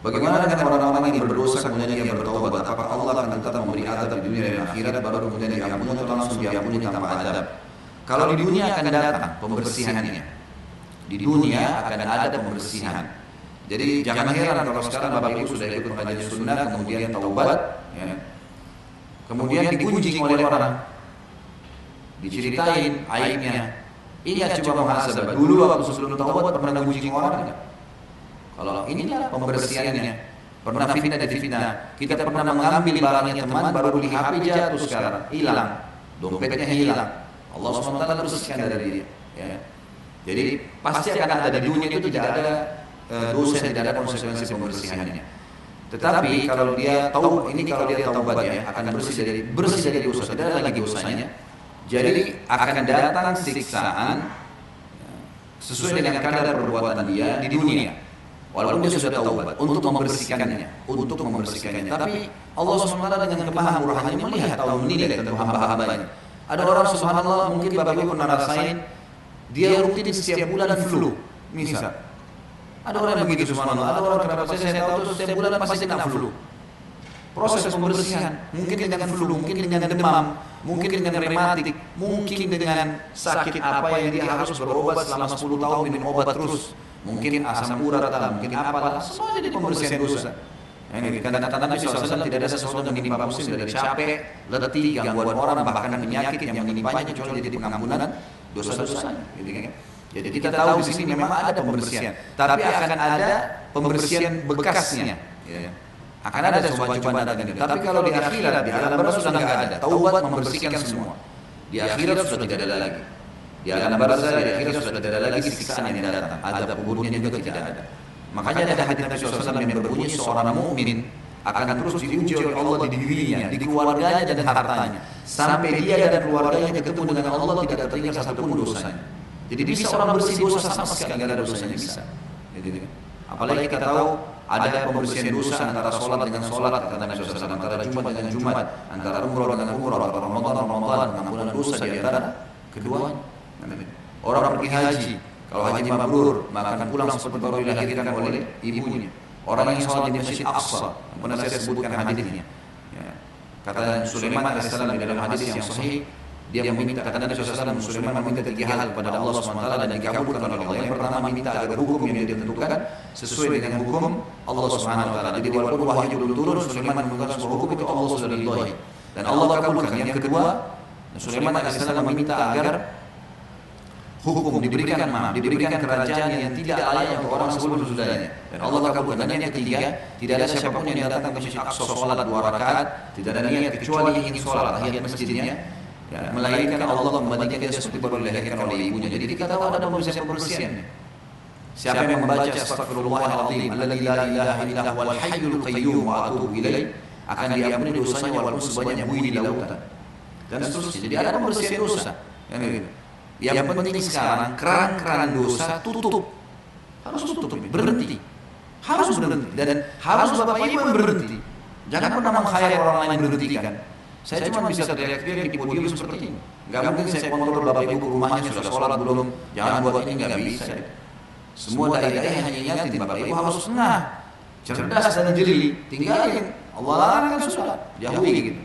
Bagaimana dengan orang-orang yang berdosa kemudian dia bertaubat? Apakah Allah akan tetap memberi azab di dunia dan akhirat baru kemudian diampuni atau langsung diampuni tanpa azab? Kalau di dunia akan datang pembersihannya. Di dunia akan ada pembersihan. Jadi jangan heran kalau sekarang Bapak Ibu sudah ikut pengajian sunnah kemudian taubat, ya. Kemudian digunjing oleh orang, diceritain aibnya. Ingat coba muhasabah. Dulu waktu sebelum taubat pernah gunjing orang enggak? Kalau inilah pembersihannya. Pernah fitnah dan fitnah. Kita pernah mengambil barangnya teman, baru beli HP jatuh sekarang, hilang. Dompetnya hilang. Allah SWT bersihkan dari dia. Ya. Jadi pasti akan ada di dunia itu tidak ada dosa, tidak ada konsekuensi pembersihannya. Tetapi kalau dia tahu ini, kalau dia taubat ya akan bersih dari dosa, tidak ada lagi dosanya. Jadi akan datang siksaan sesuai dengan kadar perbuatan dia di dunia. Walaupun dia sudah taubat untuk membersihkannya. Tapi Allah SWT dengan kemahamurahannya melihat atau menilai tentang hamba-hambanya. Ada orang subhanallah mungkin Bapak Ibu pernah rasain, dia rutin setiap bulan flu, misal. Ada orang yang begitu subhanallah. Ada orang kenapa saya tahu itu setiap bulan pasti kena flu. Proses pembersihan mungkin dengan flu, mungkin dengan demam, mungkin dengan rematik, mungkin dengan sakit apa yang dia harus berobat selama 10 tahun minum obat terus. Mungkin asam urat, mungkin apalah, semua jadi pembersihan dosa. Ini karena Nabi SAW tidak ada sesuatu yang menimpa muslim dari capek, letih, gangguan orang, bahkan penyakit yang menimpanya kecuali jadi pengampunan dosa-dosanya. Jadi kita tahu di sini memang ada pembersihan, tapi akan ada pembersihan bekasnya. Ya. Akan ada cobaan-cobaan dengan itu. Tapi kalau di akhirat, di alam barzakh sudah nggak ada. Taubat membersihkan semua. Di akhirat sudah tidak ada lagi. Di alam barzakh, di akhirat sudah tidak ada lagi siksaan yang datang. Azab kuburnya juga tidak ada. Makanya ada hadis Nabi SAW yang berbunyi seorang mukmin akan terus diuji oleh Allah di dirinya, di keluarganya dan hartanya, sampai dia dan keluarganya ketemu dengan Allah tidak teringat satupun dosanya. Jadi bisa orang bersih dosa sama sekali nggak ada dosanya bisa. Apalagi kita tahu ada pembersihan dosa antara sholat dengan sholat, kata Nabi SAW, antara Jumat dengan Jumat, antara umrah dengan umrah, antara Ramadan dengan Ramadan, pengampunan dosa di antara keduanya. Orang pergi haji, kalau haji mabrur, maka akan pulang seperti baru dilahirkan oleh ibunya. Orang yang sholat di Masjid Aqsa, pernah saya sebutkan hadisnya. Ya. Kata Sulaiman AS di dalam hadis yang sahih, dia meminta, kata Nabi SAW, Sulaiman meminta 3 hal kepada Allah SWT dan dikabulkan oleh Allah. Yang pertama meminta agar hukum yang dia tentukan sesuai dengan hukum Allah SWT. Jadi walaupun wahyu belum turun, Sulaiman meminta sebuah hukum itu Allah sudah ridhoi dan Allah kabulkan. Yang kedua, Sulaiman AS meminta agar hukum diberikan kerajaan yang tidak layak untuk orang sebelum sesudahnya, dan Allah kabulkan. Dan yang ketiga, tidak ada siapapun yang datang ke Masjid Aqsa sholat 2 rakaat, tidak ada niat kecuali ingin sholat tahiyat masjidnya, ya, melainkan Allah membandingkan dia seperti baru dilahirkan oleh ibunya. Jadi kita tahu ada pembersihan. Siapa yang membaca Astaghfirullahaladzim alladzi la ilaha illa huwal hayyul qayyum wa atubu ilaih, akan diampuni dosanya walaupun sebanyak buih di lautan dan seterusnya. Jadi ada pembersihan dosa. Yang penting sekarang keran-keran dosa tutup. Harus tutup, berhenti. Harus berhenti dan harus Bapak Ibu yang berhenti. Jangan pernah meng-hire orang lain berhentikan. Saya cuma bisa teriak-teriak di podium seperti ini. Enggak mungkin saya kontrol Bapak Ibu ke rumahnya sudah sholat belum, jangan buat ini, enggak bisa. Semua dai-dai hanya ingatin Bapak Ibu harus cerdas dan jeli. Tinggalin. Allah larang kan sudah. Jauhi gitu.